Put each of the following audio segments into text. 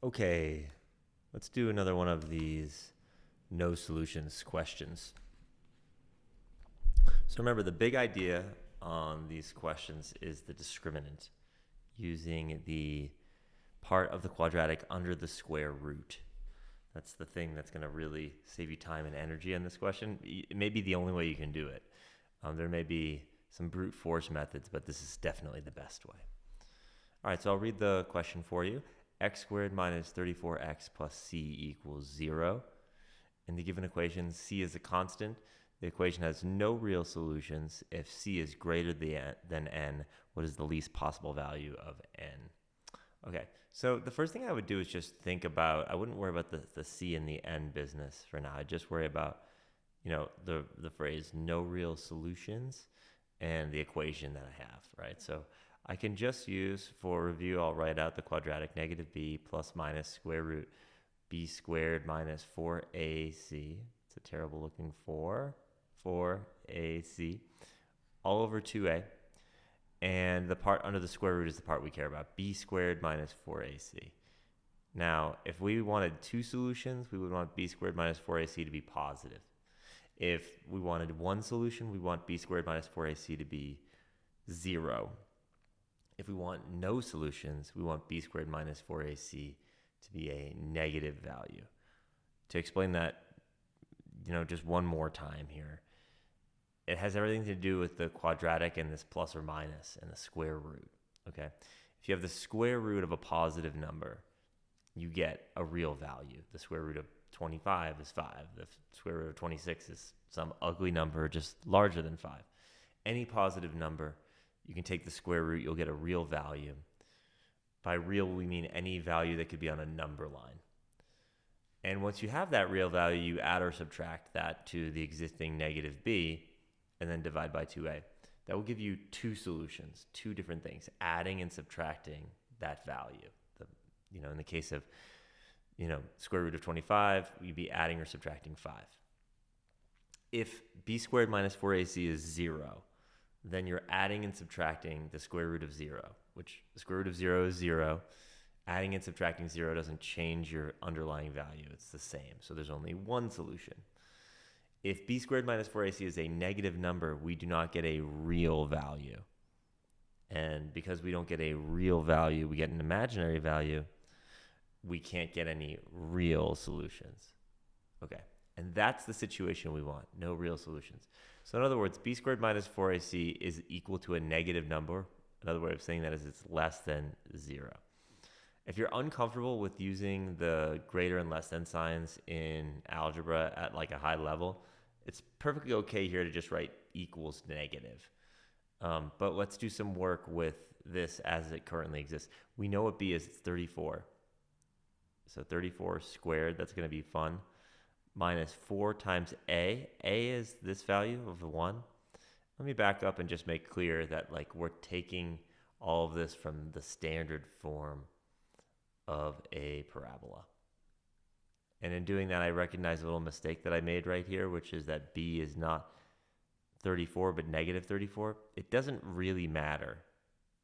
Okay, let's do another one of these no solutions questions. So remember, the big idea on these questions is the discriminant, using the part of the quadratic under the square root. That's the thing that's going to really save you time and energy on this question. It may be the only way you can do it. There may be some brute force methods, but this is definitely the best way. All right, so I'll read the question for you. X squared minus 34x plus c equals 0. In the given equation, c is a constant. The equation has no real solutions. If c is greater than n, what is the least possible value of n? Okay, so the first thing I would do is just think about, I wouldn't worry about the c and the n business for now. I'd just worry about, the phrase no real solutions and the equation that I have, right? So I can just use, for review, I'll write out the quadratic negative b plus minus square root b squared minus 4ac. It's a terrible looking 4ac, all over 2a. And the part under the square root is the part we care about, b squared minus 4ac. Now, if we wanted two solutions, we would want b squared minus 4ac to be positive. If we wanted one solution, we want b squared minus 4ac to be 0. If we want no solutions, we want b squared minus 4ac to be a negative value. To explain that, just one more time here, it has everything to do with the quadratic and this plus or minus and the square root, okay? If you have the square root of a positive number, you get a real value. The square root of 25 is 5. The square root of 26 is some ugly number just larger than 5. Any positive number, you can take the square root, you'll get a real value. By real, we mean any value that could be on a number line. And once you have that real value, you add or subtract that to the existing negative b, and then divide by 2a. That will give you two solutions, two different things, adding and subtracting that value. In the case of, square root of 25, you'd be adding or subtracting 5. If b squared minus 4ac is 0, then you're adding and subtracting the square root of 0, which the square root of 0 is 0. Adding and subtracting 0 doesn't change your underlying value. It's the same. So there's only one solution. If b squared minus 4ac is a negative number, we do not get a real value. And because we don't get a real value, we get an imaginary value, we can't get any real solutions. Okay, and that's the situation we want, no real solutions. So in other words, b squared minus 4ac is equal to a negative number. Another way of saying that is it's less than 0. If you're uncomfortable with using the greater and less than signs in algebra at like a high level, it's perfectly okay here to just write equals negative. But let's do some work with this as it currently exists. We know what b is, it's 34. So 34 squared, that's going to be fun. Minus 4 times a. A is this value of the 1. Let me back up and just make clear that we're taking all of this from the standard form of a parabola. And in doing that, I recognize a little mistake that I made right here, which is that b is not 34, but negative 34. It doesn't really matter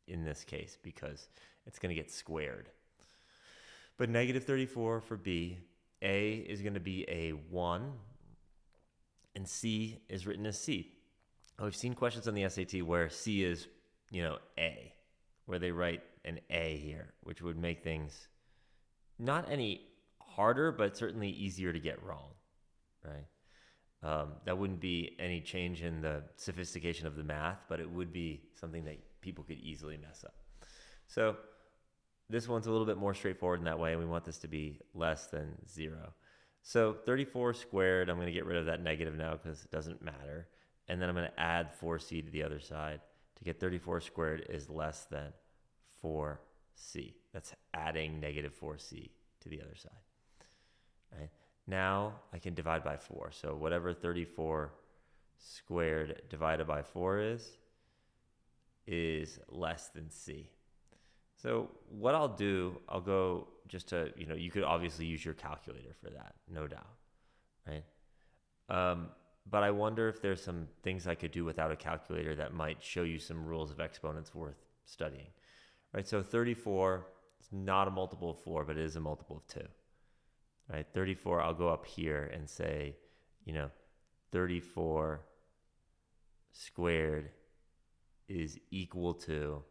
in this case because it's going to get squared. But negative 34 for b, a is going to be a 1, and c is written as c. We've seen questions on the SAT where c is, a, where they write an a here, which would make things not any harder, but certainly easier to get wrong, right? That wouldn't be any change in the sophistication of the math, but it would be something that people could easily mess up. So this one's a little bit more straightforward in that way, and we want this to be less than 0. So 34 squared, I'm going to get rid of that negative now because it doesn't matter. And then I'm going to add 4c to the other side. To get 34 squared is less than 4c. That's adding negative 4c to the other side. Right? Now I can divide by 4. So whatever 34 squared divided by 4 is less than c. So what I'll do, I'll go just to, you could obviously use your calculator for that, no doubt, right? But I wonder if there's some things I could do without a calculator that might show you some rules of exponents worth studying, right? So 34 It's not a multiple of 4, but it is a multiple of 2. Right? 34, I'll go up here and say, 34 squared is equal to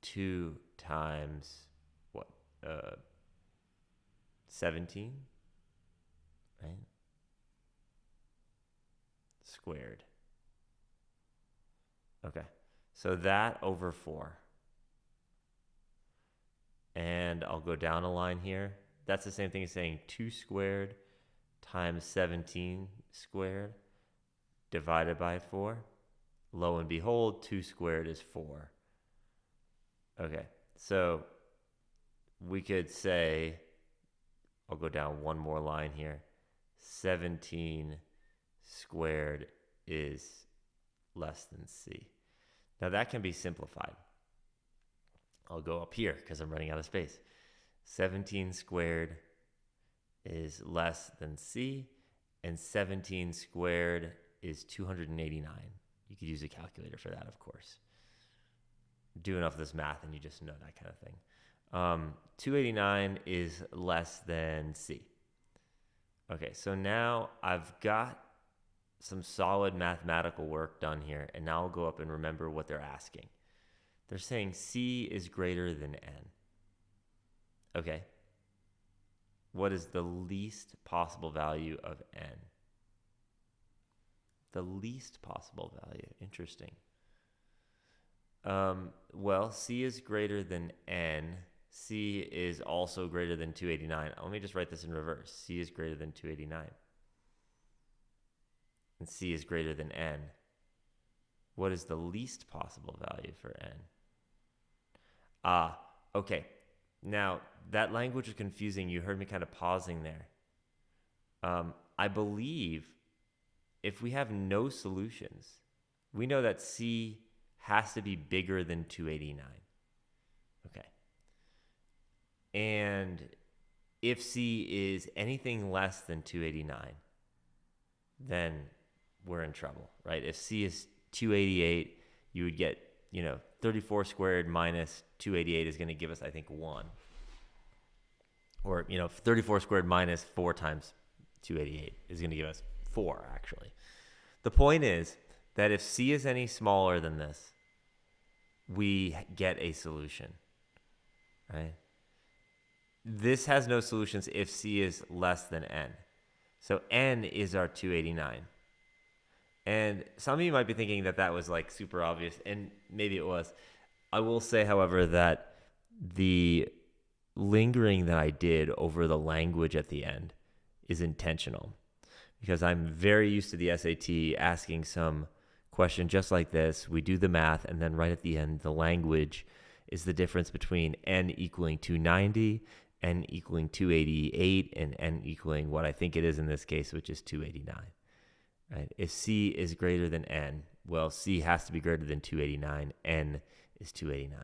2 times what? 17, right? Squared. Okay. So that over 4. And I'll go down a line here. That's the same thing as saying 2 squared times 17 squared divided by 4. Lo and behold, 2 squared is 4. Okay, so we could say, I'll go down one more line here. 17 squared is less than C. Now that can be simplified. I'll go up here because I'm running out of space. 17 squared is less than C, and 17 squared is 289. You could use a calculator for that, of course. Do enough of this math and you just know that kind of thing. 289 is less than C. Okay, so now I've got some solid mathematical work done here, and now I'll go up and remember what they're asking. They're saying C is greater than N. Okay. What is the least possible value of N? The least possible value. Interesting. Well, C is greater than N. C is also greater than 289. Let me just write this in reverse. C is greater than 289. And C is greater than N. What is the least possible value for N? Okay. Now, that language is confusing. You heard me kind of pausing there. I believe if we have no solutions, we know that C has to be bigger than 289. Okay. And if C is anything less than 289, then we're in trouble, right? If C is 288, you would get, 34 squared minus 288 is going to give us, I think, 1. Or, 34 squared minus 4 times 288 is going to give us 4, actually. The point is that if C is any smaller than this, we get a solution, right? This has no solutions if C is less than N. So N is our 289. And some of you might be thinking that that was like super obvious, and maybe it was. I will say, however, that the lingering that I did over the language at the end is intentional, because I'm very used to the SAT asking some question just like this. We do the math, and then right at the end, the language is the difference between N equaling 290, N equaling 288, and N equaling what I think it is in this case, which is 289. Right? If C is greater than N, well, C has to be greater than 289. N is 289.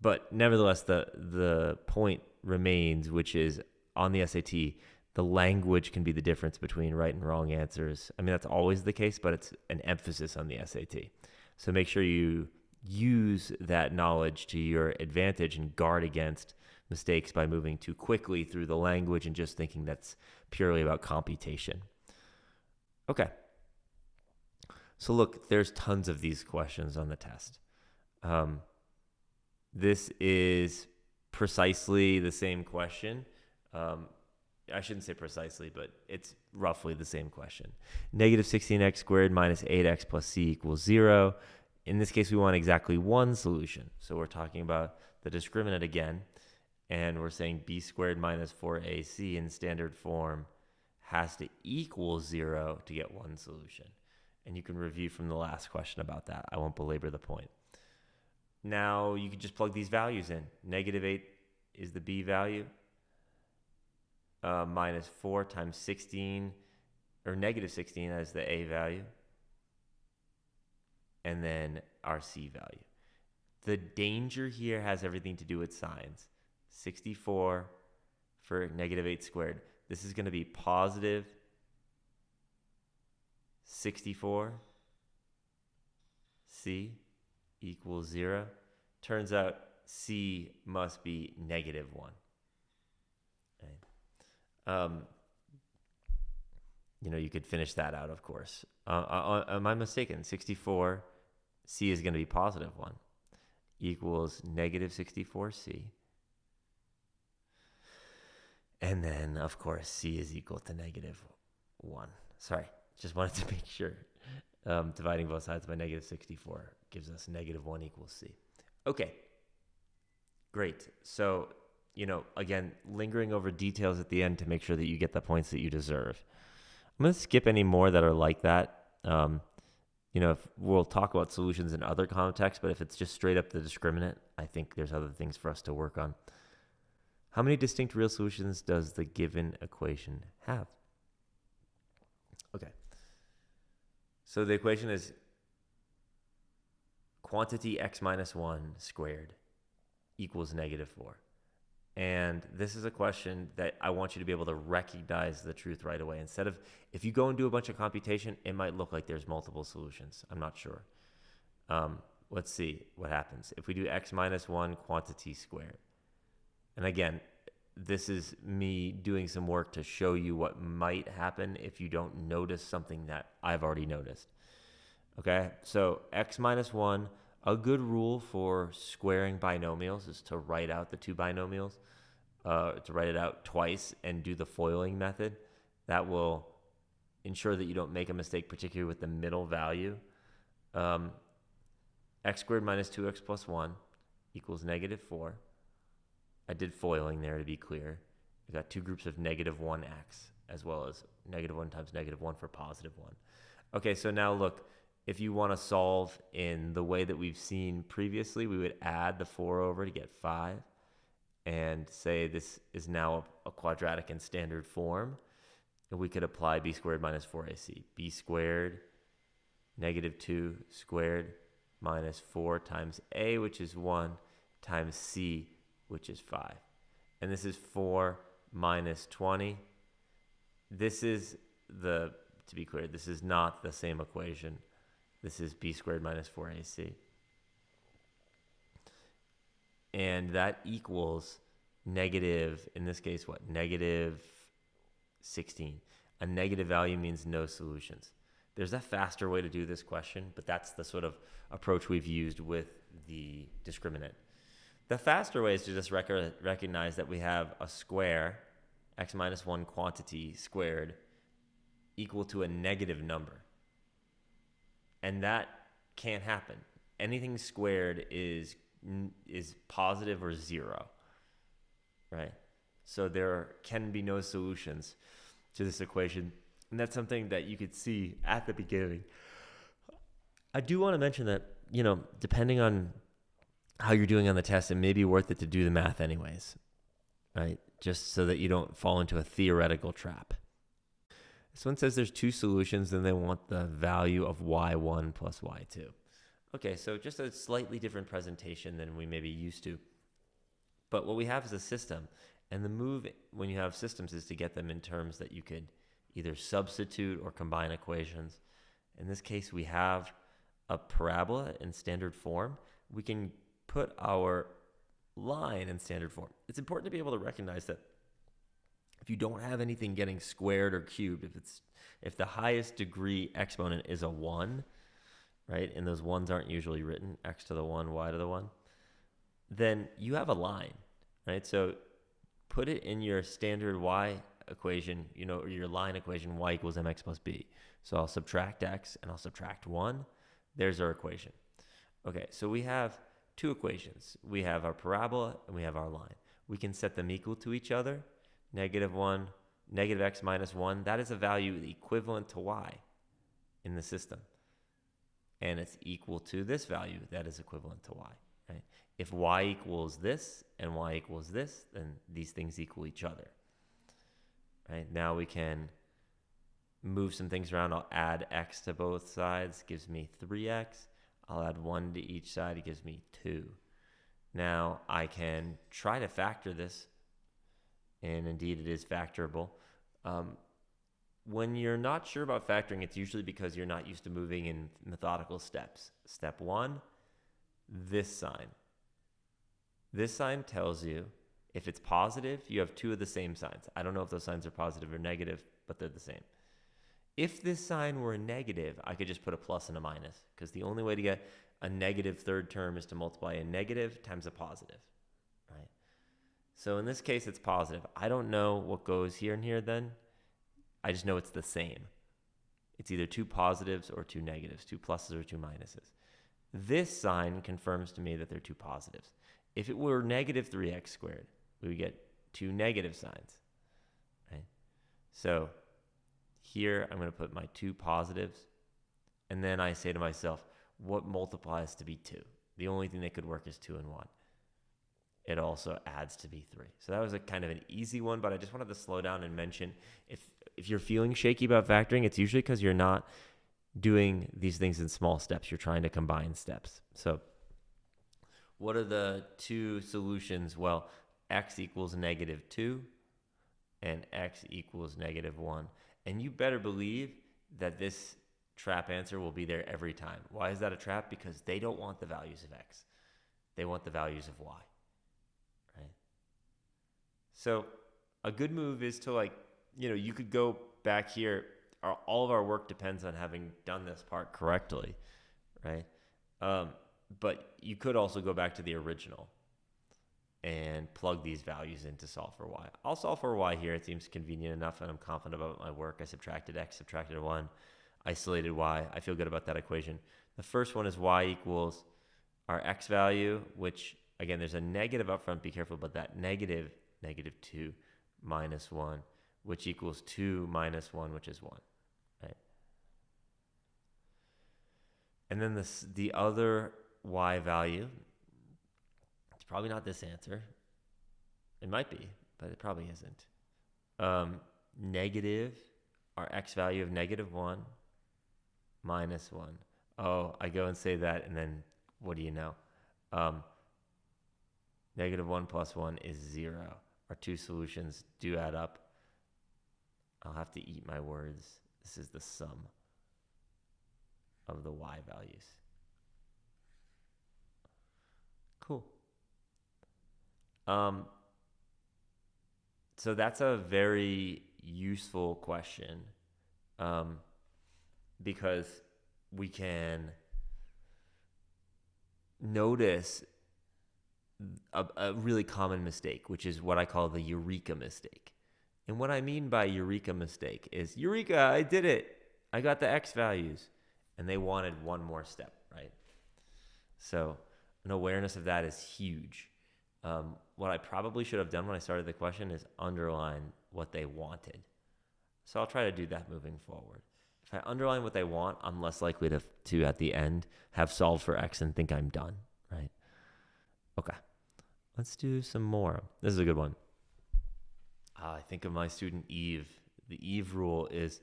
But nevertheless, the point remains, which is on the SAT, the language can be the difference between right and wrong answers. I mean, that's always the case, but it's an emphasis on the SAT. So make sure you use that knowledge to your advantage and guard against mistakes by moving too quickly through the language and just thinking that's purely about computation. Okay. So look, there's tons of these questions on the test. This is precisely the same question. I shouldn't say precisely, but it's roughly the same question. Negative 16x squared minus 8x plus c equals 0. In this case, we want exactly one solution. So we're talking about the discriminant again, and we're saying b squared minus 4ac in standard form has to equal 0 to get one solution. And you can review from the last question about that. I won't belabor the point. Now you can just plug these values in. Negative 8 is the b value. Minus 4 times 16, or negative 16 as the a value. And then our c value. The danger here has everything to do with signs. 64 for negative 8 squared. This is going to be positive 64 c equals 0. Turns out C must be -1. Right? You could finish that out, of course. Am I mistaken? 64, C is going to be +1 equals -64C. And then, of course, C is equal to -1. Sorry, just wanted to make sure. Dividing both sides by -64 gives us -1 equals C. Okay, great. So, again, lingering over details at the end to make sure that you get the points that you deserve. I'm going to skip any more that are like that. If we'll talk about solutions in other contexts, but if it's just straight up the discriminant, I think there's other things for us to work on. How many distinct real solutions does the given equation have? Okay. So the equation is quantity x minus 1 squared equals -4. And this is a question that I want you to be able to recognize the truth right away. Instead of, if you go and do a bunch of computation, it might look like there's multiple solutions. I'm not sure. Let's see what happens. If we do x minus 1 quantity squared. And again, this is me doing some work to show you what might happen if you don't notice something that I've already noticed. Okay, so x minus 1, a good rule for squaring binomials is to write out the two binomials, to write it out twice and do the foiling method. That will ensure that you don't make a mistake, particularly with the middle value. X squared minus 2x plus 1 equals -4. I did foiling there to be clear. We've got two groups of -1x as well as -1 times -1 for +1. Okay, so now look, if you want to solve in the way that we've seen previously, we would add the 4 over to get 5 and say this is now a quadratic in standard form. And we could apply b squared minus 4ac. B squared -2 squared minus 4 times a, which is 1, times c, which is 5. And this is 4 minus 20. This is to be clear, this is not the same equation. This is b squared minus 4ac. And that equals negative, in this case, what? -16. A negative value means no solutions. There's a faster way to do this question, but that's the sort of approach we've used with the discriminant. The faster way is to just recognize that we have a square, x minus 1 quantity squared, equal to a negative number. And that can't happen. Anything squared is positive or 0, right? So there can be no solutions to this equation. And that's something that you could see at the beginning. I do want to mention that, depending on how you're doing on the test, it may be worth it to do the math anyways, right? Just so that you don't fall into a theoretical trap. This one says there's two solutions, and they want the value of y1 plus y2. Okay, so just a slightly different presentation than we may be used to. But what we have is a system, and the move when you have systems is to get them in terms that you could either substitute or combine equations. In this case, we have a parabola in standard form. We can put our line in standard form. It's important to be able to recognize that if you don't have anything getting squared or cubed, if the highest degree exponent is a 1, right, and those 1s aren't usually written, x to the 1, y to the 1, then you have a line, right? So put it in your standard y equation, or your line equation, y equals mx plus b. So I'll subtract x and I'll subtract 1. There's our equation. Okay, so we have two equations. We have our parabola and we have our line. We can set them equal to each other. -1, negative x minus 1, that is a value equivalent to y in the system. And it's equal to this value that is equivalent to y, right? If y equals this and y equals this, then these things equal each other, right? Now we can move some things around. I'll add x to both sides, gives me 3x. I'll add 1 to each side, it gives me 2. Now I can try to factor this, and indeed it is factorable. When you're not sure about factoring, it's usually because you're not used to moving in methodical steps. Step 1, this sign. This sign tells you if it's positive, you have two of the same signs. I don't know if those signs are positive or negative, but they're the same. If this sign were a negative, I could just put a plus and a minus, because the only way to get a negative third term is to multiply a negative times a positive, right? So in this case, it's positive. I don't know what goes here and here then. I just know it's the same. It's either two positives or two negatives, two pluses or two minuses. This sign confirms to me that they're two positives. If it were negative 3x squared, we would get two negative signs, right? So here I'm going to put my two positives, and then I say to myself, what multiplies to be 2? The only thing that could work is 2 and 1. It also adds to be 3. So that was a kind of an easy one, but I just wanted to slow down and mention if you're feeling shaky about factoring, it's usually because you're not doing these things in small steps. You're trying to combine steps. So what are the two solutions? Well, x equals negative 2 and x equals negative 1. And you better believe that this trap answer will be there every time. Why is that a trap? Because they don't want the values of x. They want the values of y. Right? So a good move is to, like, you could go back here. All of our work depends on having done this part correctly, right? But you could also go back to the original and plug these values in to solve for y. I'll solve for y here. It seems convenient enough, and I'm confident about my work. I subtracted x, subtracted 1, isolated y. I feel good about that equation. The first one is y equals our x value, which, again, there's a negative up front. Be careful about that. Negative 2 minus 1, which equals 2 minus 1, which is 1. Right? And then the other y value, it's probably not this answer. It might be, but it probably isn't. Negative, our x value of negative 1 minus 1. Oh, I go and say that, and then what do you know? Negative 1 plus 1 is 0. Our two solutions do add up. I'll have to eat my words. This is the sum of the y values. Cool. So that's a very useful question, because we can notice a really common mistake, which is what I call the eureka mistake. And what I mean by eureka mistake is, eureka, I did it. I got the x values. And they wanted one more step, right? So an awareness of that is huge. What I probably should have done when I started the question is underline what they wanted. So I'll try to do that moving forward. If I underline what they want, I'm less likely to at the end have solved for x and think I'm done, right? Okay, let's do some more. This is a good one. I think of my student Eve. The Eve rule is,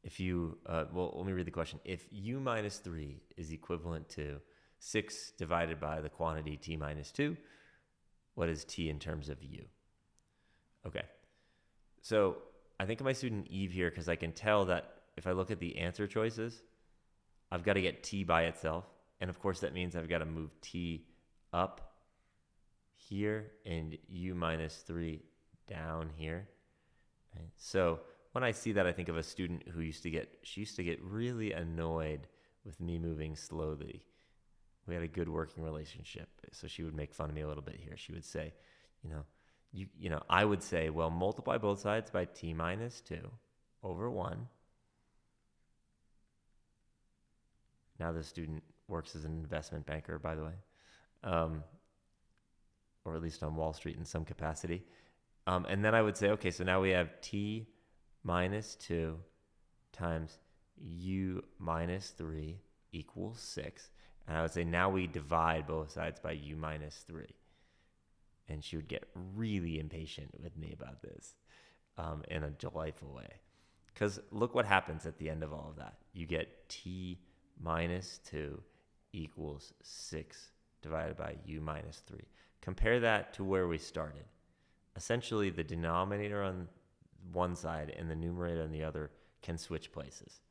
if you, let me read the question. If u minus 3 is equivalent to 6 divided by the quantity t minus 2, what is t in terms of u? Okay, so I think of my student Eve here because I can tell that if I look at the answer choices, I've got to get t by itself. And of course, that means I've got to move t up here and u minus 3 down here. Right? So when I see that, I think of a student who used to get really annoyed with me moving slowly. We had a good working relationship, so she would make fun of me a little bit here. She would say, I would say, well, multiply both sides by t minus 2 over 1. Now the student works as an investment banker, by the way, or at least on Wall Street in some capacity. And then I would say, okay, so now we have t minus 2 times u minus 3 equals 6. And I would say, now we divide both sides by u minus 3. And she would get really impatient with me about this in a delightful way. Because look what happens at the end of all of that. You get t minus 2 equals 6 divided by u minus 3. Compare that to where we started. Essentially, the denominator on one side and the numerator on the other can switch places.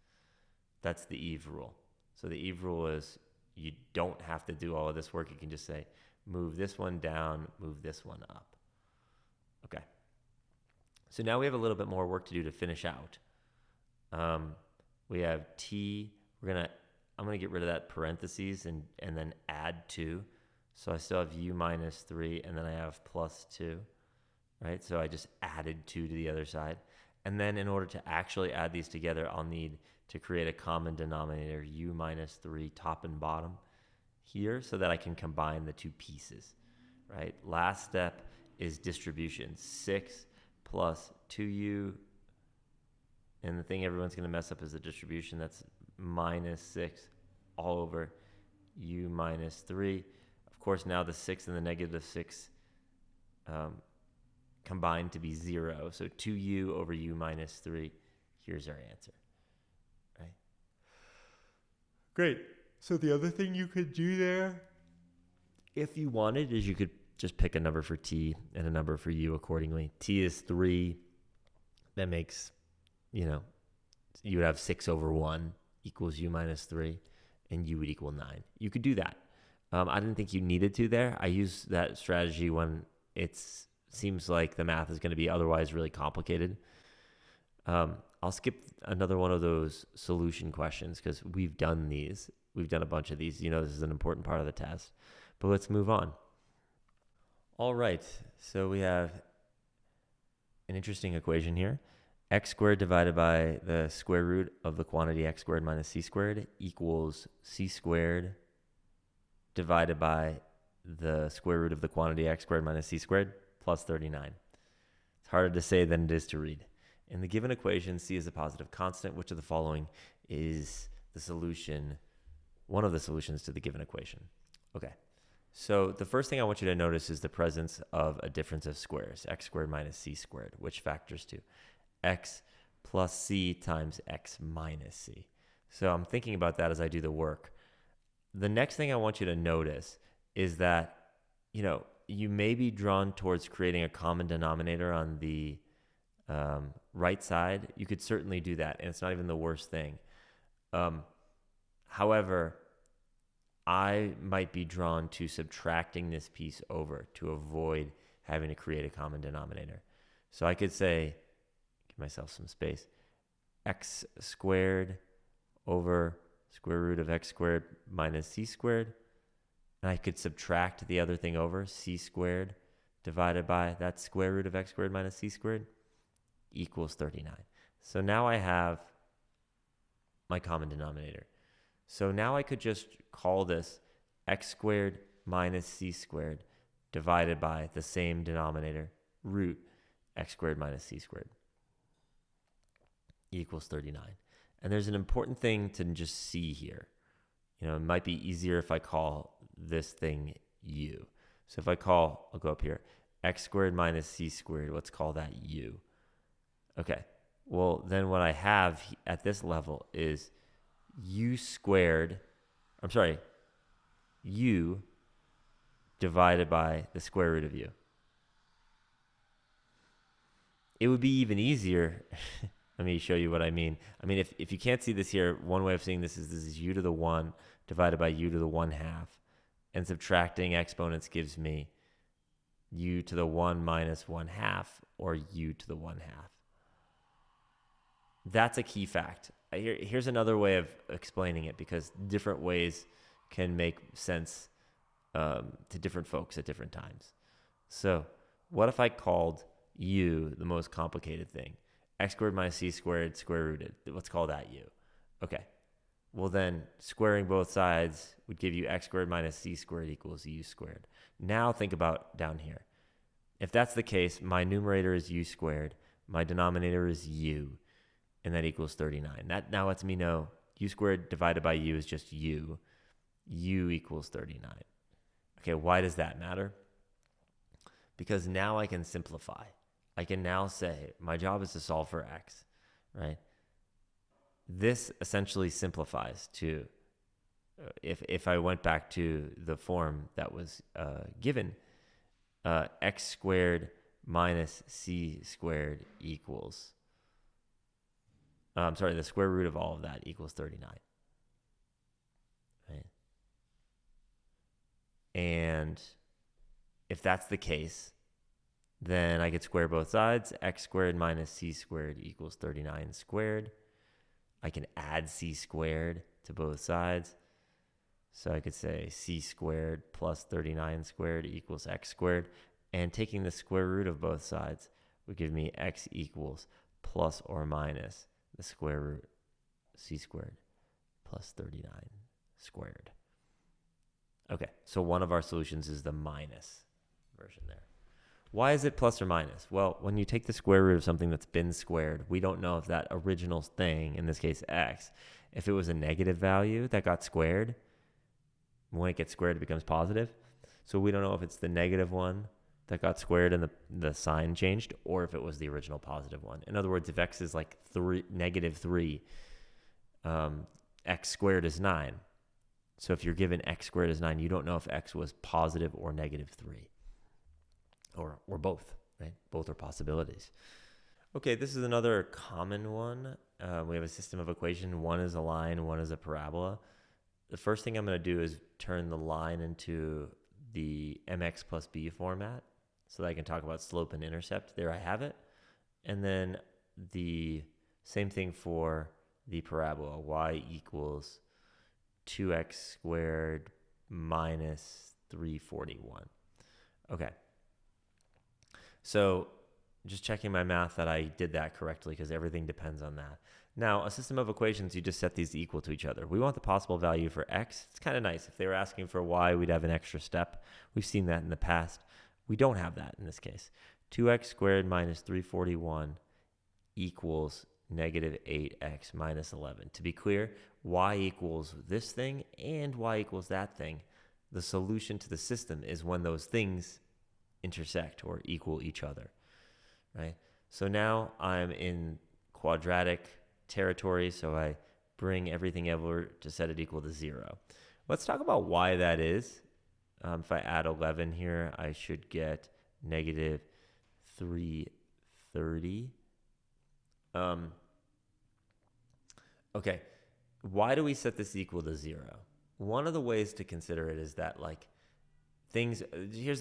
That's the Eve rule. So the Eve rule is you don't have to do all of this work. You can just say move this one down, move this one up. Okay. So now we have a little bit more work to do to finish out. We have t, I'm gonna get rid of that parentheses and then add 2. So I still have u minus 3, and then I have plus 2, right? So I just added 2 to the other side. And then in order to actually add these together, I'll need to create a common denominator, u minus 3 top and bottom here, so that I can combine the two pieces, right? Last step is distribution. 6 plus 2u, and the thing everyone's going to mess up is the distribution. That's minus 6 all over u minus 3. Of course, now the 6 and the negative 6 combine to be 0. So 2u over u minus 3. Here's our answer. Right? Great. So the other thing you could do there, if you wanted, is you could just pick a number for t and a number for u accordingly. T is 3. That makes, you would have 6 over 1 equals u minus 3, and u would equal 9. You could do that. I didn't think you needed to there. I use that strategy when it seems like the math is going to be otherwise really complicated. I'll skip another one of those solution questions because we've done these. We've done a bunch of these. This is an important part of the test. But let's move on. All right. So we have an interesting equation here. X squared divided by the square root of the quantity x squared minus c squared equals c squared divided by the square root of the quantity x squared minus c squared plus 39. It's harder to say than it is to read. In the given equation, c is a positive constant. Which of the following is the solution, one of the solutions to the given equation? Okay. So the first thing I want you to notice is the presence of a difference of squares, x squared minus c squared, which factors to x plus c times x minus c. So I'm thinking about that as I do the work. The next thing I want you to notice is that, you may be drawn towards creating a common denominator on the right side. You could certainly do that, and it's not even the worst thing. However, I might be drawn to subtracting this piece over to avoid having to create a common denominator. So I could say, give myself some space, x squared over square root of x squared minus c squared. And I could subtract the other thing over, c squared divided by that square root of x squared minus c squared equals 39. So now I have my common denominator. So now I could just call this x squared minus c squared divided by the same denominator, root x squared minus c squared equals 39. And there's an important thing to just see here. It might be easier if I call this thing u. So if I'll go up here, x squared minus c squared, let's call that u. Okay, well, then what I have at this level is u divided by the square root of u. It would be even easier. Let me show you what I mean. If you can't see this here, one way of seeing this is u to the 1 divided by u to the 1/2. And subtracting exponents gives me u to the 1 minus 1/2, or u to the 1/2. That's a key fact. Here's another way of explaining it, because different ways can make sense to different folks at different times. So what if I called u the most complicated thing? X squared minus c squared square rooted. Let's call that u. Okay. Well, then squaring both sides would give you x squared minus c squared equals u squared. Now think about down here. If that's the case, my numerator is u squared, my denominator is u, and that equals 39. That now lets me know u squared divided by u is just u. U equals 39. Okay, why does that matter? Because now I can simplify. I can now say my job is to solve for x, right? This essentially simplifies to, if I went back to the form that was given, x squared minus c squared equals, the square root of all of that equals 39. Right? And if that's the case, then I could square both sides. X squared minus c squared equals 39 squared. I can add c squared to both sides. So I could say c squared plus 39 squared equals x squared. And taking the square root of both sides would give me x equals plus or minus the square root c squared plus 39 squared. Okay, so one of our solutions is the minus version there. Why is it plus or minus? Well, when you take the square root of something that's been squared, we don't know if that original thing, in this case x, if it was a negative value that got squared, when it gets squared, it becomes positive. So we don't know if it's the negative one that got squared and the sign changed, or if it was the original positive one. In other words, if x is like negative 3, x squared is 9. So if you're given x squared is 9, you don't know if x was positive or negative 3. Or both, right? Both are possibilities. Okay, this is another common one. We have a system of equation. One is a line, one is a parabola. The first thing I'm going to do is turn the line into the mx plus b format so that I can talk about slope and intercept. There I have it. And then the same thing for the parabola. Y equals 2x squared minus 341. Okay. So just checking my math that I did that correctly because everything depends on that. Now, a system of equations, you just set these equal to each other. We want the possible value for x. It's kind of nice. If they were asking for y, we'd have an extra step. We've seen that in the past. We don't have that in this case. 2x squared minus 341 equals negative 8x minus 11. To be clear, y equals this thing and y equals that thing. The solution to the system is when those things intersect or equal each other, right? So now I'm in quadratic territory, so I bring everything over to set it equal to 0. Let's talk about why that is. If I add 11 here, I should get negative 330. Okay, why do we set this equal to 0? One of the ways to consider it is that, like, here's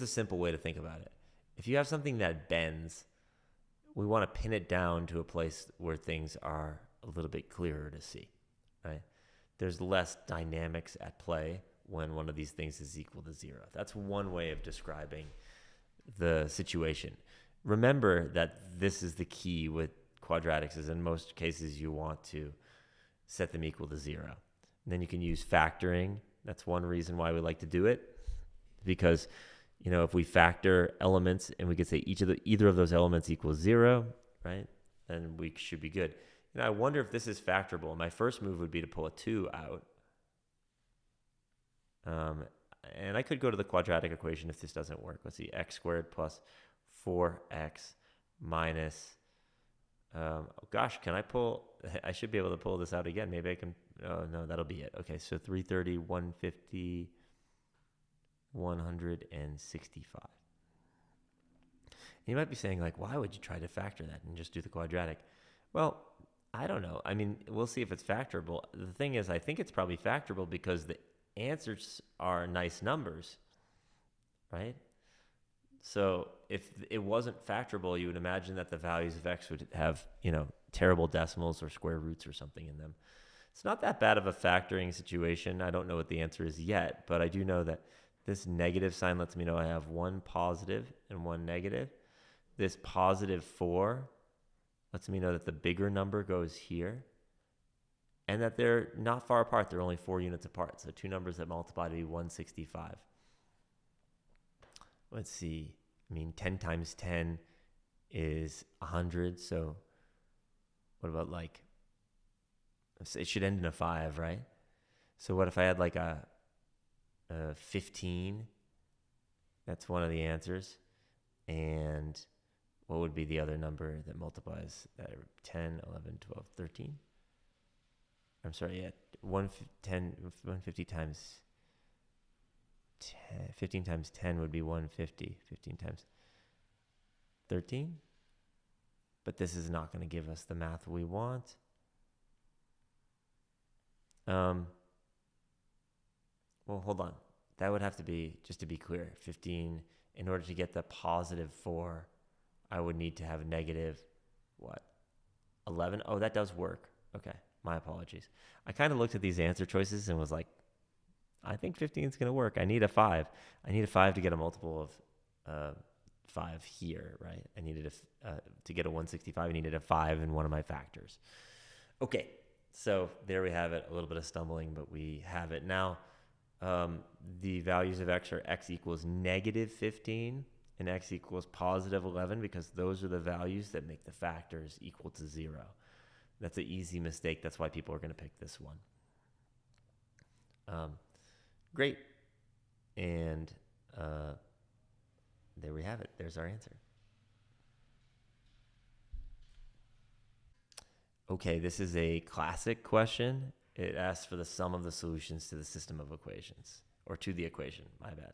a simple way to think about it. If you have something that bends, we want to pin it down to a place where things are a little bit clearer to see, right? There's less dynamics at play when one of these things is equal to 0. That's one way of describing the situation. Remember that this is the key with quadratics, is in most cases you want to set them equal to 0. And then you can use factoring. That's one reason why we like to do it. Because, if we factor elements and we could say either of those elements equals 0, right? Then we should be good. I wonder if this is factorable. My first move would be to pull a 2 out. And I could go to the quadratic equation if this doesn't work. Let's see, x squared plus 4x minus, can I pull? I should be able to pull this out again. Maybe I can, oh no, that'll be it. Okay, so 330, 150, 165. You might be saying, like, why would you try to factor that and just do the quadratic? Well, I don't know. I mean, we'll see if it's factorable. The thing is, I think it's probably factorable because the answers are nice numbers, right? So if it wasn't factorable, you would imagine that the values of x would have, terrible decimals or square roots or something in them. It's not that bad of a factoring situation. I don't know what the answer is yet, but I do know that this negative sign lets me know I have one positive and one negative. This positive 4 lets me know that the bigger number goes here and that they're not far apart. They're only 4 units apart. So two numbers that multiply to be 165. Let's see. 10 times 10 is 100. So what about, like, it should end in a 5, right? So what if I had like a 15? That's one of the answers. And what would be the other number that multiplies that? 10, 11, 12, 13? I'm sorry, yeah. 150 times 10, 15 times 10 would be 150. 15 times 13? But this is not going to give us the math we want. Well, hold on. That would have to be, just to be clear, 15 in order to get the positive 4, I would need to have negative, 11? Oh, that does work. Okay, my apologies. I kind of looked at these answer choices and was like, I think 15 is going to work. I need a 5. I need a 5 to get a multiple of 5 here, right? I needed to get a 165, I needed a 5 in one of my factors. Okay, so there we have it. A little bit of stumbling, but we have it. Now, the values of x are x equals negative 15 and x equals positive 11 because those are the values that make the factors equal to 0. That's an easy mistake. That's why people are going to pick this one. Great. And there we have it. There's our answer. Okay, this is a classic question. It asks for the sum of the solutions to the system of equations, or to the equation, my bad.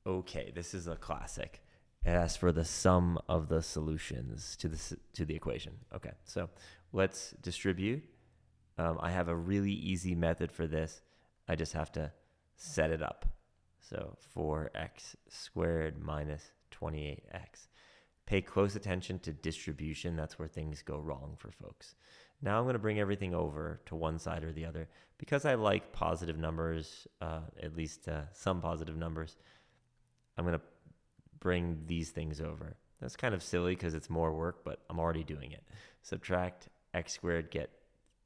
Okay, this is a classic. It asks for the sum of the solutions to the equation. Okay, so let's distribute. I have a really easy method for this. I just have to set it up. So 4x squared minus 28x. Pay close attention to distribution. That's where things go wrong for folks. Now I'm going to bring everything over to one side or the other. Because I like positive numbers, at least some positive numbers, I'm going to bring these things over. That's kind of silly because it's more work, but I'm already doing it. Subtract x squared, get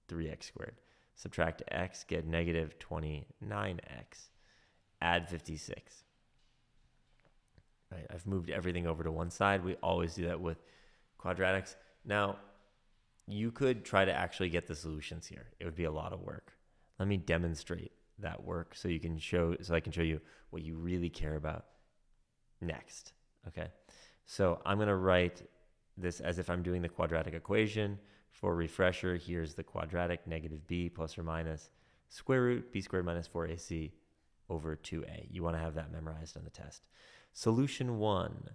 3x squared. Subtract x, get negative 29x. Add 56. Right, I've moved everything over to one side. We always do that with quadratics. Now, you could try to actually get the solutions here. It would be a lot of work. Let me demonstrate that work so I can show you what you really care about next. Okay, so I'm going to write this as if I'm doing the quadratic equation. For refresher, here's the quadratic, negative b plus or minus square root b squared minus 4ac over 2a. You want to have that memorized on the test. Solution 1,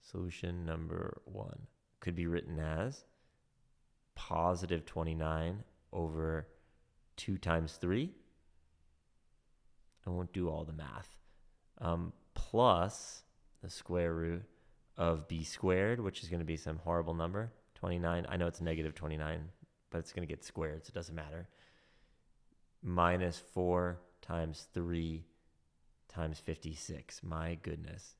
solution number 1 could be written as positive 29 over 2 times 3. I won't do all the math. Plus the square root of b squared, which is going to be some horrible number, 29. I know it's negative 29, but it's going to get squared, so it doesn't matter. Minus 4 times 3 times 56. My goodness.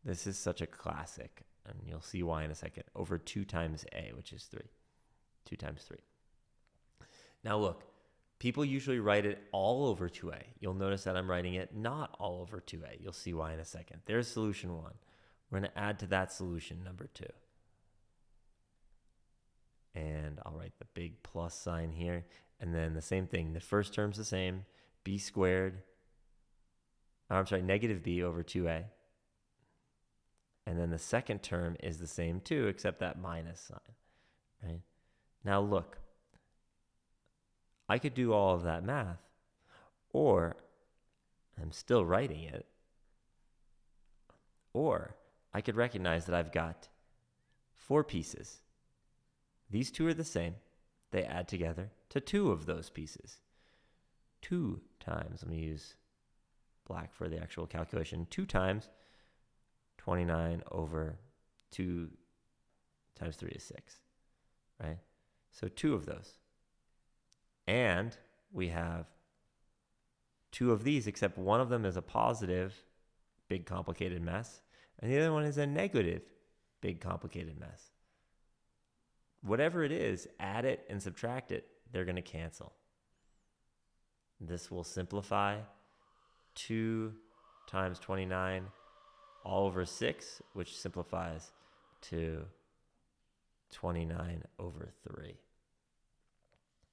This is such a classic, and you'll see why in a second. Over 2 times a, which is 3. 2 times 3. Now look, people usually write it all over 2a. You'll notice that I'm writing it not all over 2a. You'll see why in a second. There's solution 1. We're going to add to that solution number 2. And I'll write the big plus sign here. And then the same thing. The first term's the same. B squared. Negative b over 2a. And then the second term is the same too, except that minus sign. Right? Now look. I could do all of that math, or I'm still writing it, or I could recognize that I've got 4 pieces. These 2 are the same. They add together to 2 of those pieces. 2 times, let me use black for the actual calculation, 2 times 29 over 2 times 3 is 6, right? So 2 of those. And we have 2 of these, except one of them is a positive, big complicated mess, and the other one is a negative, big complicated mess. Whatever it is, add it and subtract it, they're going to cancel. This will simplify 2 times 29 all over 6, which simplifies to 29 over 3.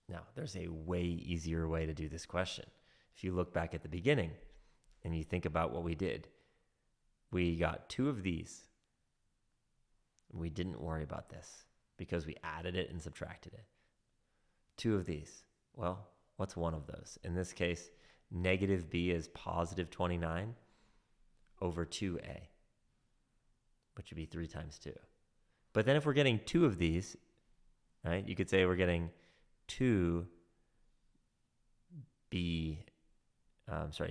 Now, there's a way easier way to do this question. If you look back at the beginning and you think about what we did, we got 2 of these. We didn't worry about this because we added it and subtracted it. 2 of these. Well, what's one of those? In this case, negative b is positive 29 over 2a, which would be 3 times 2. But then if we're getting 2 of these, right, you could say we're getting 2b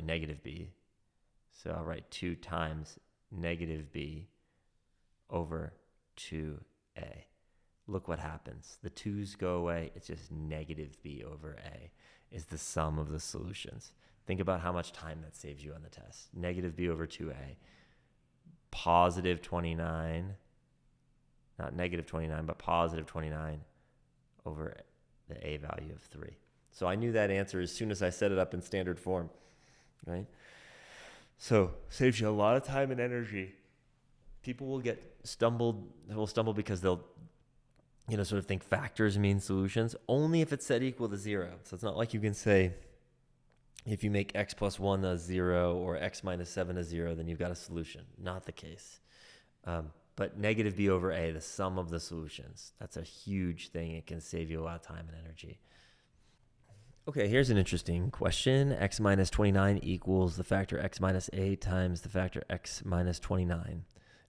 negative b. So I'll write 2 times negative b over 2a. Look what happens. The 2's go away. It's just negative b over a is the sum of the solutions. Think about how much time that saves you on the test. Negative b over 2a. Positive 29. Not negative 29, but positive 29 over the a value of 3. So I knew that answer as soon as I set it up in standard form, right? So saves you a lot of time and energy. People will stumble because they'll, sort of think factors mean solutions only if it's set equal to 0. So it's not like you can say, if you make x plus 1 a 0 or x minus 7 a 0, then you've got a solution. Not the case. But negative b over a, the sum of the solutions, that's a huge thing. It can save you a lot of time and energy. Okay, here's an interesting question. X minus 29 equals the factor x minus a times the factor x minus 29.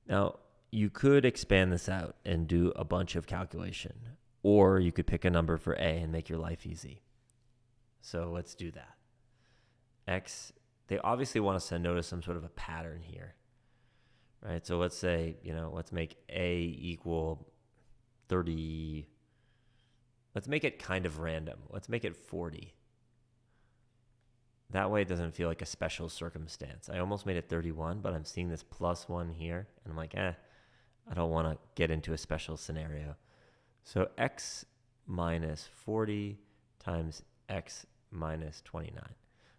Now, you could expand this out and do a bunch of calculation, or you could pick a number for a and make your life easy. So let's do that. They obviously want us to notice some sort of a pattern here, right? So let's say, let's make a equal 30. Let's make it kind of random. Let's make it 40. That way it doesn't feel like a special circumstance. I almost made it 31, but I'm seeing this plus 1 here, and I'm like, I don't want to get into a special scenario. So x minus 40 times x minus 29.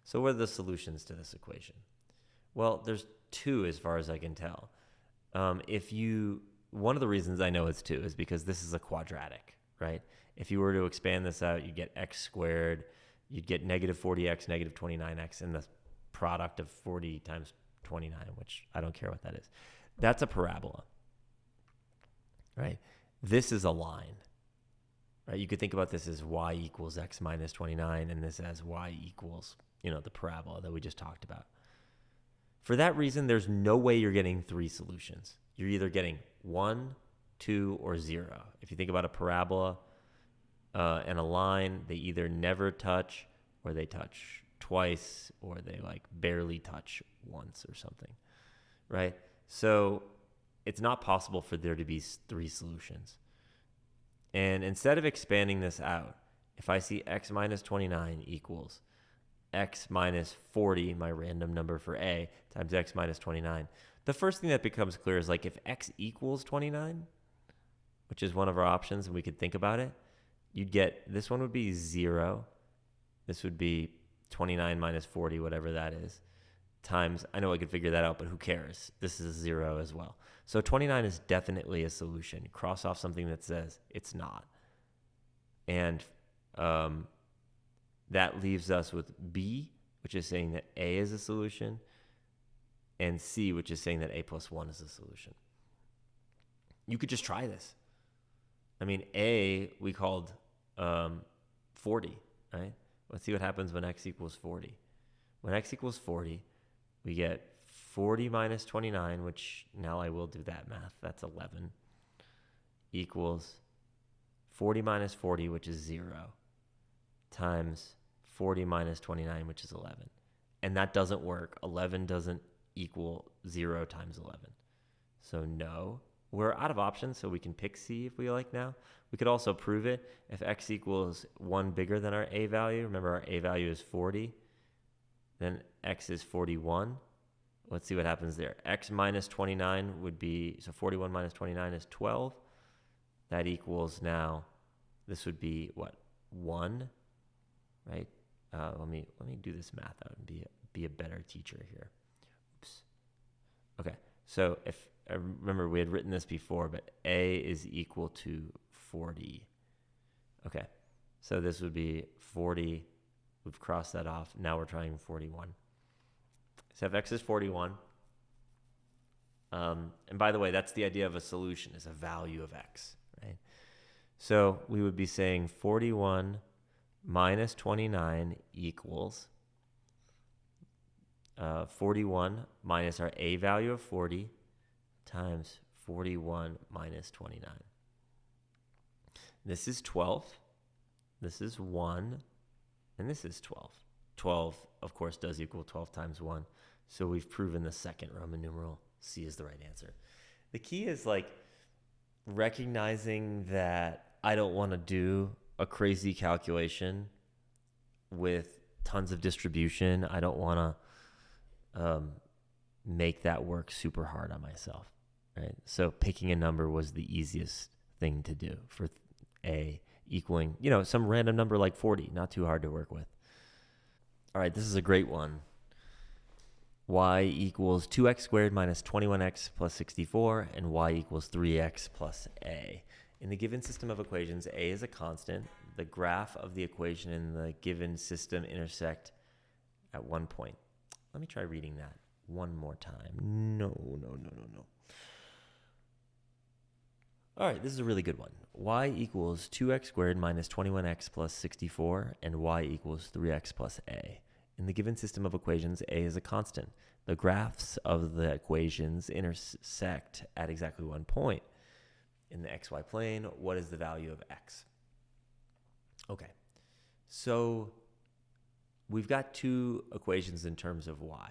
So what are the solutions to this equation? Well, there's 2 as far as I can tell. One of the reasons I know it's 2 is because this is a quadratic, right? If you were to expand this out, you'd get x squared, you'd get negative 40x, negative 29x, and the product of 40 times 29, which I don't care what that is. That's a parabola, right? This is a line, right? You could think about this as y equals x minus 29, and this as y equals, the parabola that we just talked about. For that reason, there's no way you're getting 3 solutions. You're either getting 1, 2, or 0. If you think about a parabola, and a line, they either never touch, or they touch twice, or they barely touch once or something, right? So it's not possible for there to be 3 solutions. And instead of expanding this out, if I see x minus 29 equals x minus 40, my random number for a, times x minus 29, the first thing that becomes clear is if x equals 29, which is one of our options, and we could think about it, you'd get, this one would be 0. This would be 29 minus 40, whatever that is, times, I know I could figure that out, but who cares? This is 0 as well. So 29 is definitely a solution. Cross off something that says it's not. And that leaves us with B, which is saying that A is a solution, and C, which is saying that A plus 1 is a solution. You could just try this. A we called 40, right? Let's see what happens when x equals 40. When x equals 40, we get 40 minus 29, which now I will do that math. That's 11, equals 40 minus 40, which is 0, times 40 minus 29, which is 11. And that doesn't work. 11 doesn't equal 0 times 11. So no. We're out of options, so we can pick C if we like now. We could also prove it. If x equals 1 bigger than our a value, remember our a value is 40, then x is 41. Let's see what happens there. X minus 29 would be, so 41 minus 29 is 12. That equals now, this would be what, 1, right? Let me do this math out and be a better teacher here. Oops. Okay, so if, I remember we had written this before, but A is equal to 40. Okay, so this would be 40. We've crossed that off. Now we're trying 41. So if x is 41, and by the way, that's the idea of a solution, is a value of x, right? So we would be saying 41 minus 29 equals 41 minus our a value of 40 times 41 minus 29. This is 12, this is 1, and this is 12. 12, of course, does equal 12 times 1. So we've proven the second Roman numeral C is the right answer. The key is like recognizing that I don't want to do a crazy calculation with tons of distribution. I don't want to make that work super hard on myself, right? So picking a number was the easiest thing to do for A equaling, some random number like 40, not too hard to work with. All right, this is a great one. Y equals 2x squared minus 21x plus 64, and y equals 3x plus a. In the given system of equations, a is a constant. The graph of the equation and the given system intersect at one point. Let me try reading that one more time. No. All right, this is a really good one. Y equals 2x squared minus 21x plus 64, and y equals 3x plus a. In the given system of equations, a is a constant. The graphs of the equations intersect at exactly one point. In the xy plane, what is the value of x? Okay, so we've got two equations in terms of y,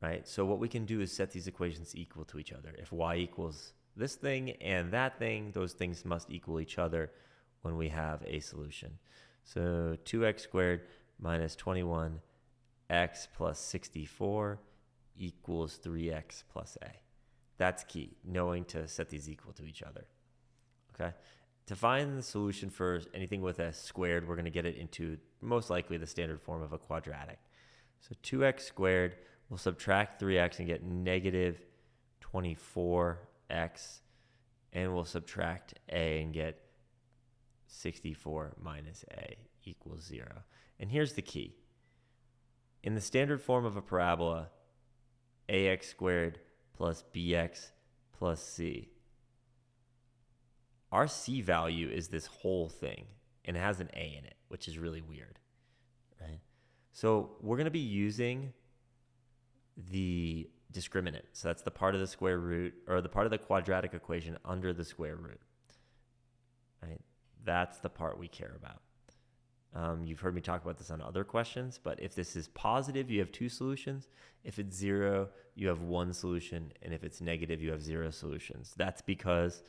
right? So what we can do is set these equations equal to each other. If y equals this thing and that thing, those things must equal each other when we have a solution. So 2x squared minus 21x plus 64 equals 3x plus a. That's key, knowing to set these equal to each other. Okay? To find the solution for anything with a squared, we're going to get it into most likely the standard form of a quadratic. So 2x squared, we'll subtract 3x and get negative 24x, and we'll subtract a and get 64 minus a equals 0. And here's the key. In the standard form of a parabola, ax squared plus bx plus c. Our c value is this whole thing, and it has an a in it, which is really weird, right? So we're going to be using the discriminant. So that's the part of the square root, or the part of the quadratic equation under the square root, right? That's the part we care about. You've heard me talk about this on other questions, but if this is positive, you have two solutions. If it's 0, you have one solution. And if it's negative, you have 0 solutions. That's because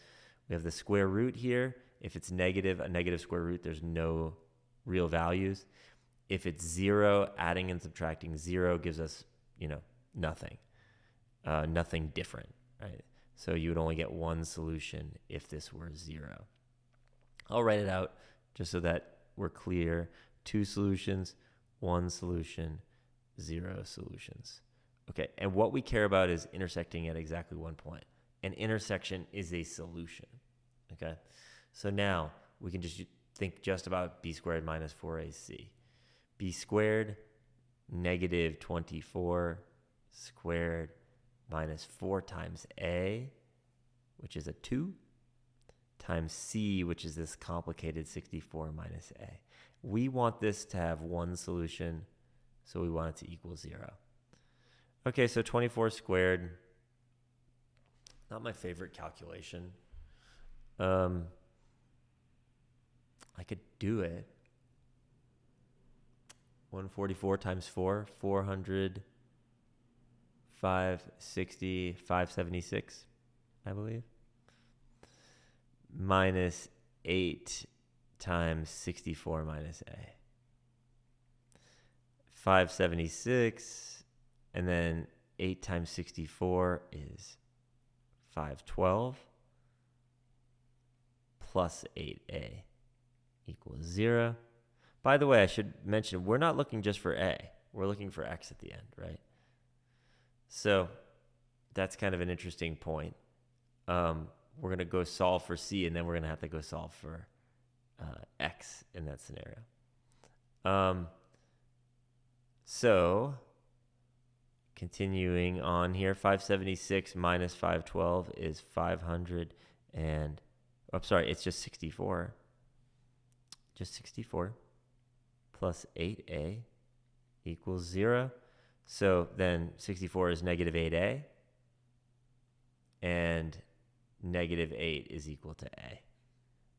we have the square root here. If it's negative, a negative square root, there's no real values. If it's 0, adding and subtracting 0 gives us, nothing. Nothing different, right? So you would only get one solution if this were 0. I'll write it out just so that we're clear. 2 solutions, 1 solution, 0 solutions. Okay, and what we care about is intersecting at exactly one point. An intersection is a solution, okay? So now we can just think just about b squared minus 4ac. b squared negative 24 squared minus 4 times a, which is a 2, times c, which is this complicated 64 minus a. We want this to have one solution, so we want it to equal 0. Okay, so 24 squared, not my favorite calculation. I could do it. 144 times 4, 400, 560, 576, I believe. Minus 8 times 64 minus a. 576, and then 8 times 64 is 512 plus 8a equals 0. By the way, I should mention, we're not looking just for a. We're looking for x at the end, right? So that's kind of an interesting point. We're going to go solve for c, and then we're going to have to go solve for x in that scenario. So continuing on here, 576 minus 512 is 500 and, it's just 64. Just 64 plus 8a equals 0. So then 64 is negative 8a, and negative 8 is equal to a.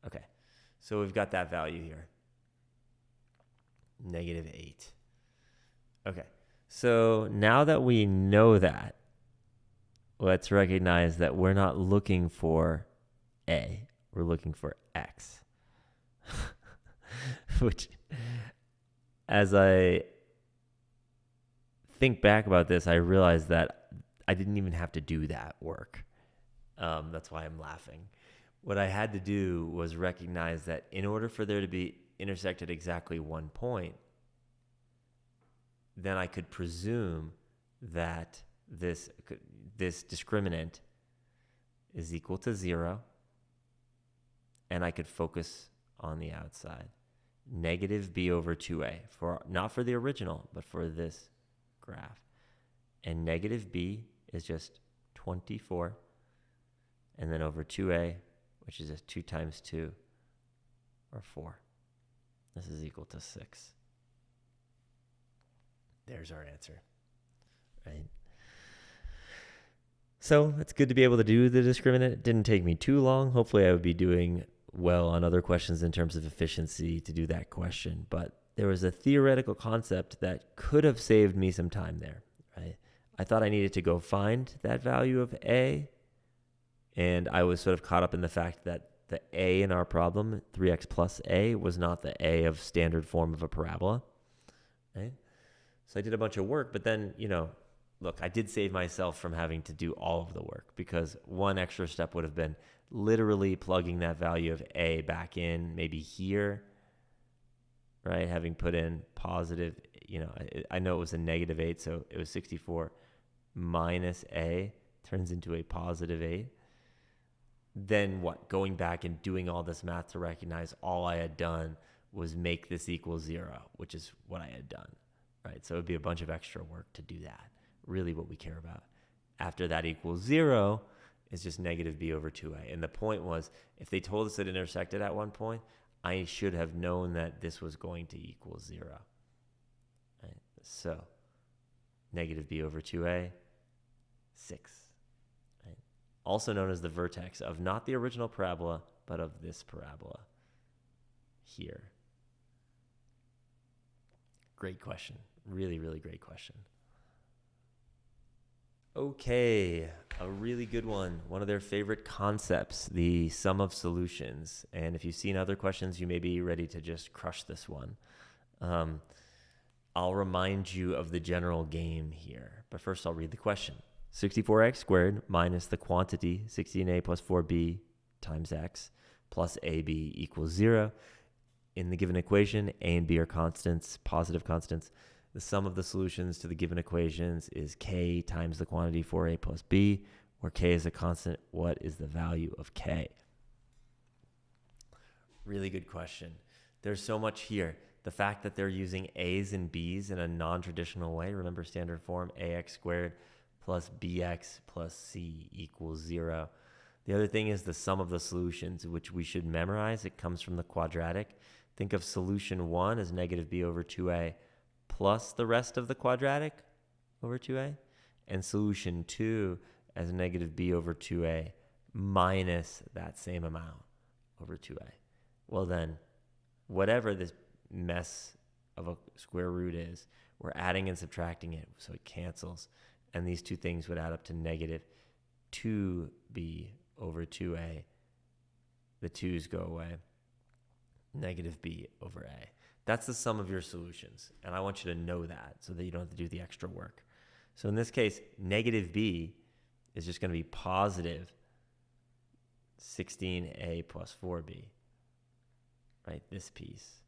Okay, so we've got that value here. negative 8. Okay, so now that we know that, let's recognize that we're not looking for A, we're looking for X. Which, as I think back about this, I realized that I didn't even have to do that work. That's why I'm laughing. What I had to do was recognize that in order for there to be intersected exactly one point, then I could presume that this discriminant is equal to 0, and I could focus on the outside. Negative b over 2a, not for the original, but for this graph. And negative b is just 24, and then over 2a, which is just 2 times 2, or 4. This is equal to 6. There's our answer, right? So it's good to be able to do the discriminant. It didn't take me too long. Hopefully I would be doing well on other questions in terms of efficiency to do that question. But there was a theoretical concept that could have saved me some time there, right? I thought I needed to go find that value of a, and I was sort of caught up in the fact that the a in our problem, 3x plus a, was not the a of standard form of a parabola, right? So I did a bunch of work, but then, look, I did save myself from having to do all of the work, because one extra step would have been literally plugging that value of a back in, maybe here, right? Having put in positive, I know it was a negative 8, so it was 64 minus a turns into a positive 8. Then what? Going back and doing all this math to recognize all I had done was make this equal 0, which is what I had done, right? So it would be a bunch of extra work to do that. Really what we care about. After that equals 0, it's just negative b over 2a. And the point was, if they told us it intersected at one point, I should have known that this was going to equal 0. Right? So negative b over 2a, 6. Right? Also known as the vertex of not the original parabola, but of this parabola here. Great question. Really, really great question. Okay, a really good one. One of their favorite concepts, the sum of solutions. And if you've seen other questions, you may be ready to just crush this one. I'll remind you of the general game here. But first, I'll read the question. 64x squared minus the quantity 16a plus 4b times x plus ab equals 0. In the given equation, a and b are constants, positive constants. The sum of the solutions to the given equations is k times the quantity 4a plus b, where k is a constant. What is the value of k? Really good question. There's so much here. The fact that they're using a's and b's in a non-traditional way. Remember standard form, ax squared plus bx plus c equals 0. The other thing is the sum of the solutions, which we should memorize. It comes from the quadratic. Think of solution 1 as negative b over 2a plus the rest of the quadratic over 2a, and solution 2 as negative b over 2a minus that same amount over 2a. Well then, whatever this mess of a square root is, we're adding and subtracting it so it cancels, and these two things would add up to negative 2b over 2a. The 2's go away. Negative b over a. That's the sum of your solutions, and I want you to know that so that you don't have to do the extra work. So in this case, negative b is just going to be positive 16a plus 4b, right? This piece.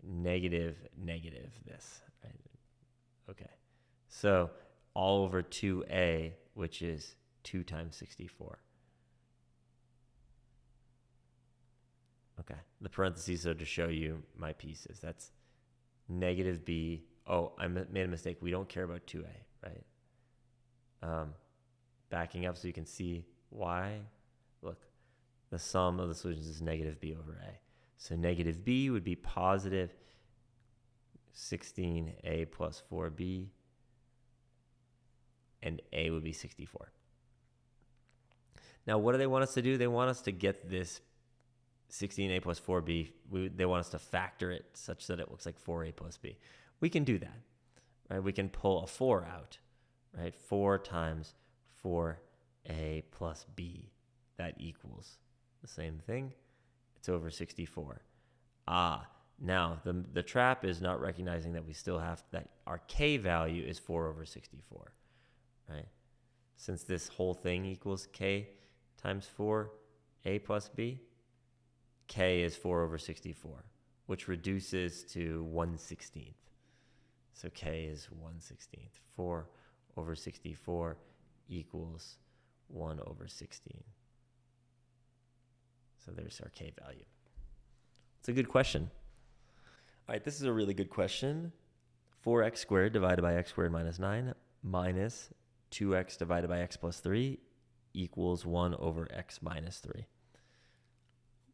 Negative this, right? Okay. So all over 2a, which is 2 times 64. Okay, the parentheses are to show you my pieces. That's negative b. Oh, I made a mistake. We don't care about 2a, right? Backing up so you can see why. Look, the sum of the solutions is negative b over a. So negative b would be positive 16a plus 4b, and a would be 64. Now, what do they want us to do? They want us to get this 16a plus 4b, they want us to factor it such that it looks like 4a plus b. We can do that, right? We can pull a 4 out, right? 4 times 4a plus b. That equals the same thing. It's over 64. Now the trap is not recognizing that we still have that our k value is 4 over 64, right? Since this whole thing equals k times 4a plus b, k is 4 over 64, which reduces to 1/16. So k is 1/16. 4 over 64 equals 1 over 16. So there's our k value. It's a good question. All right, this is a really good question. 4x squared divided by x squared minus 9 minus 2x divided by x plus 3 equals 1 over x minus 3.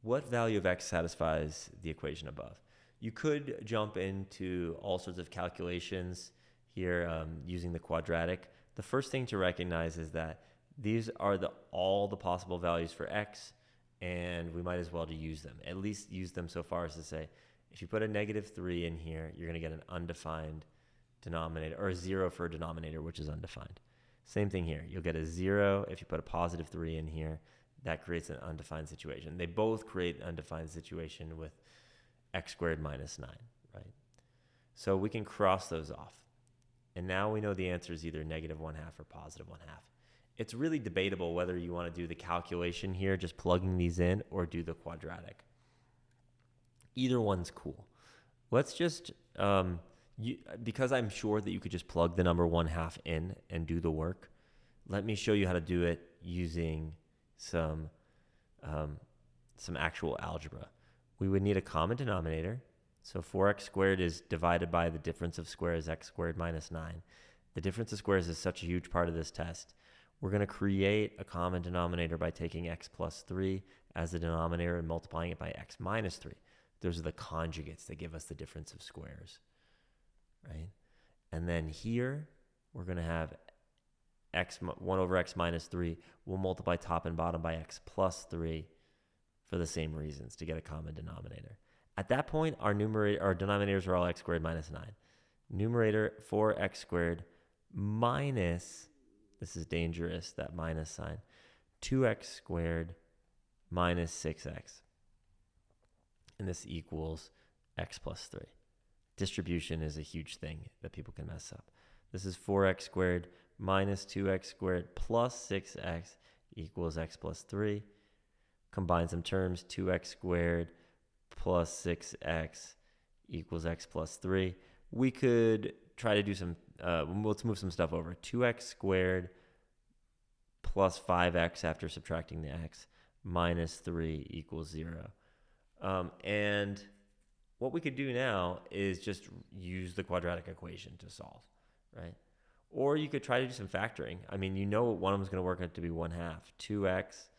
What value of x satisfies the equation above? You could jump into all sorts of calculations here using the quadratic. The first thing to recognize is that these are all the possible values for x, and we might as well use them. At least use them so far as to say, if you put a -3 in here, you're going to get an undefined denominator, or a 0 for a denominator, which is undefined. Same thing here. You'll get a 0 if you put a +3 in here. That creates an undefined situation. They both create an undefined situation with x squared minus 9, right? So we can cross those off. And now we know the answer is either -1/2 or +1/2. It's really debatable whether you want to do the calculation here, just plugging these in, or do the quadratic. Either one's cool. Let's just, because I'm sure that you could just plug the number 1/2 in and do the work, let me show you how to do it using some actual algebra. We would need a common denominator. So 4x squared is divided by the difference of squares, x squared minus 9. The difference of squares is such a huge part of this test. We're going to create a common denominator by taking x plus 3 as the denominator and multiplying it by x minus 3. Those are the conjugates that give us the difference of squares, right? And then here, we're going to have 1 over x minus 3. We'll multiply top and bottom by x plus 3 for the same reasons, to get a common denominator. At that point, our denominators are all x squared minus 9. Numerator 4x squared minus, this is dangerous, that minus sign, 2x squared minus 6x. And this equals x plus 3. Distribution is a huge thing that people can mess up. This is 4x squared minus 2x squared plus 6x equals x plus 3. Combine some terms, 2x squared plus 6x equals x plus 3. We could try to do some, let's move some stuff over. 2x squared plus 5x after subtracting the x minus 3 equals 0. And what we could do now is just use the quadratic equation to solve, right? Or you could try to do some factoring. I mean, you know one of them is going to work out to be 1/2, 2x,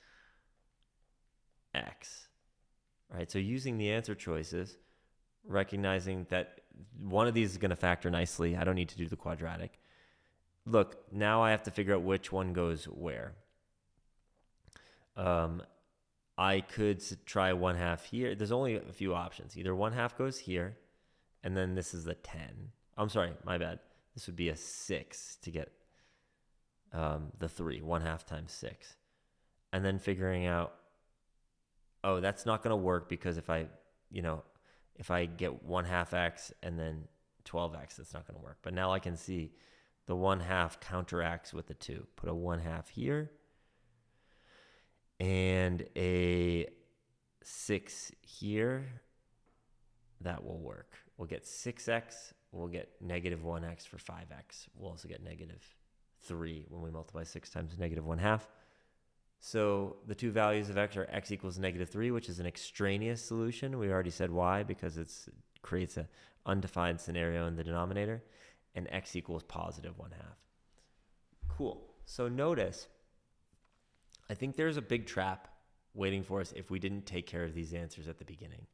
x, right? So using the answer choices, recognizing that one of these is going to factor nicely. I don't need to do the quadratic. Look, now I have to figure out which one goes where. I could try 1/2 here. There's only a few options. Either 1/2 goes here, and then this is a 10. I'm sorry, my bad. This would be a 6 to get the 3, 1/2 times 6. And then figuring out, oh, that's not going to work because if I get 1/2 x and then 12x, that's not going to work. But now I can see the 1/2 counteracts with the 2. Put a 1/2 here and a 6 here. That will work. We'll get 6x. We'll get -1x for 5x. We'll also get -3 when we multiply 6 times -1/2. So the two values of x are x equals -3, which is an extraneous solution. We already said why, because it creates an undefined scenario in the denominator, and x equals +1/2. Cool. So notice, I think there's a big trap waiting for us if we didn't take care of these answers at the beginning.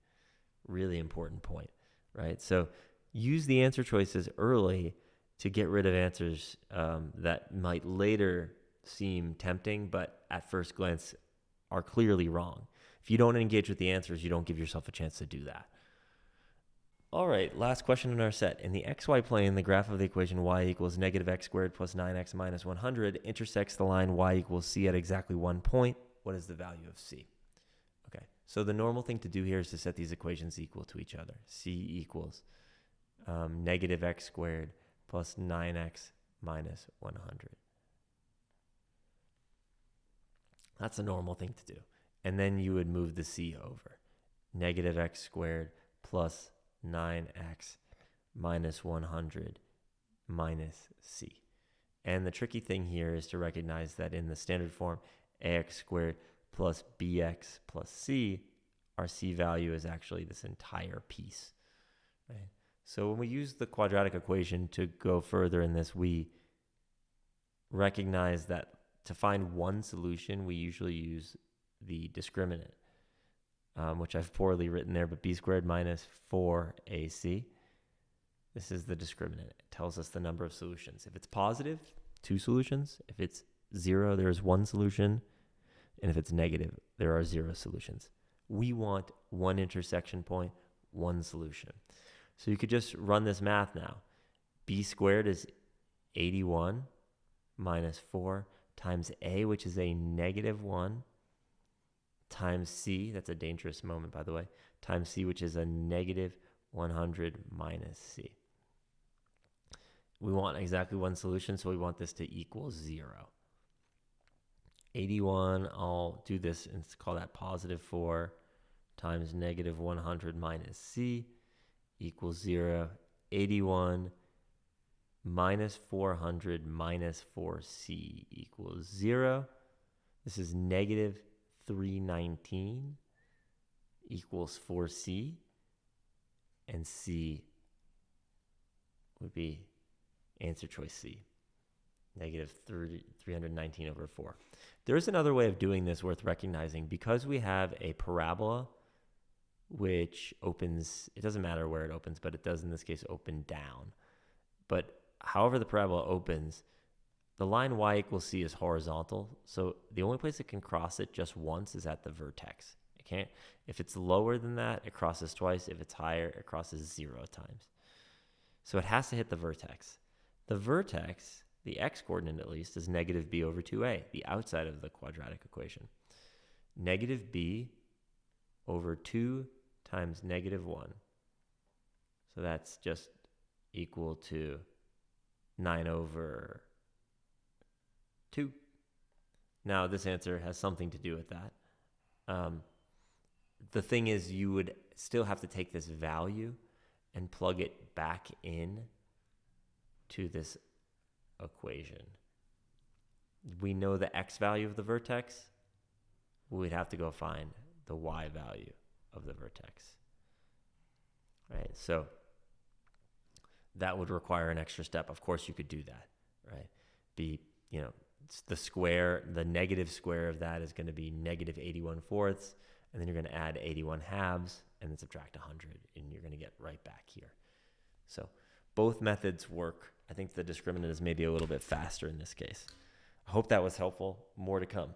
Really important point, right? So use the answer choices early to get rid of answers that might later seem tempting, but at first glance are clearly wrong. If you don't engage with the answers, you don't give yourself a chance to do that. All right, last question in our set. In the xy plane, the graph of the equation y equals negative x squared plus 9x minus 100 intersects the line y equals c at exactly 1 point. What is the value of c? Okay, so the normal thing to do here is to set these equations equal to each other. C equals negative x squared plus 9x minus 100. That's a normal thing to do. And then you would move the c over. Negative x squared plus 9x minus 100 minus c. And the tricky thing here is to recognize that in the standard form, ax squared plus bx plus c, our c value is actually this entire piece. Right? So when we use the quadratic equation to go further in this, we recognize that to find one solution, we usually use the discriminant, which I've poorly written there, but b squared minus 4ac. This is the discriminant. It tells us the number of solutions. If it's positive, 2 solutions. If it's 0, there's 1 solution. And if it's negative, there are 0 solutions. We want 1 intersection point, 1 solution. So you could just run this math now. B squared is 81 minus 4 times A, which is a negative 1, times C, that's a dangerous moment, by the way, times C, which is a negative 100 minus C. We want exactly 1 solution, so we want this to equal 0. 81, I'll do this and call that positive 4 times negative 100 minus C equals 0. 81 minus 400 minus 4C equals 0. This is negative 319 equals 4C, and C would be answer choice C, negative 319 over 4. There is another way of doing this worth recognizing. Because we have a parabola which opens, it doesn't matter where it opens, but it does in this case open down. But however the parabola opens, the line y equals c is horizontal, so the only place it can cross it just once is at the vertex. It can't, if it's lower than that, it crosses twice. If it's higher, it crosses 0 times. So it has to hit the vertex. The vertex, the x-coordinate at least, is negative b over 2a, the outside of the quadratic equation. Negative b over 2 times negative 1. So that's just equal to 9 over 2. Now, this answer has something to do with that. The thing is, you would still have to take this value and plug it back in to this equation. We know the x value of the vertex. We'd have to go find the y value of the vertex. Right? So that would require an extra step. Of course, you could do that, right? The square, the negative square of that is going to be negative 81 fourths, and then you're going to add 81 halves, and then subtract 100, and you're going to get right back here. So both methods work. I think the discriminant is maybe a little bit faster in this case. I hope that was helpful. More to come.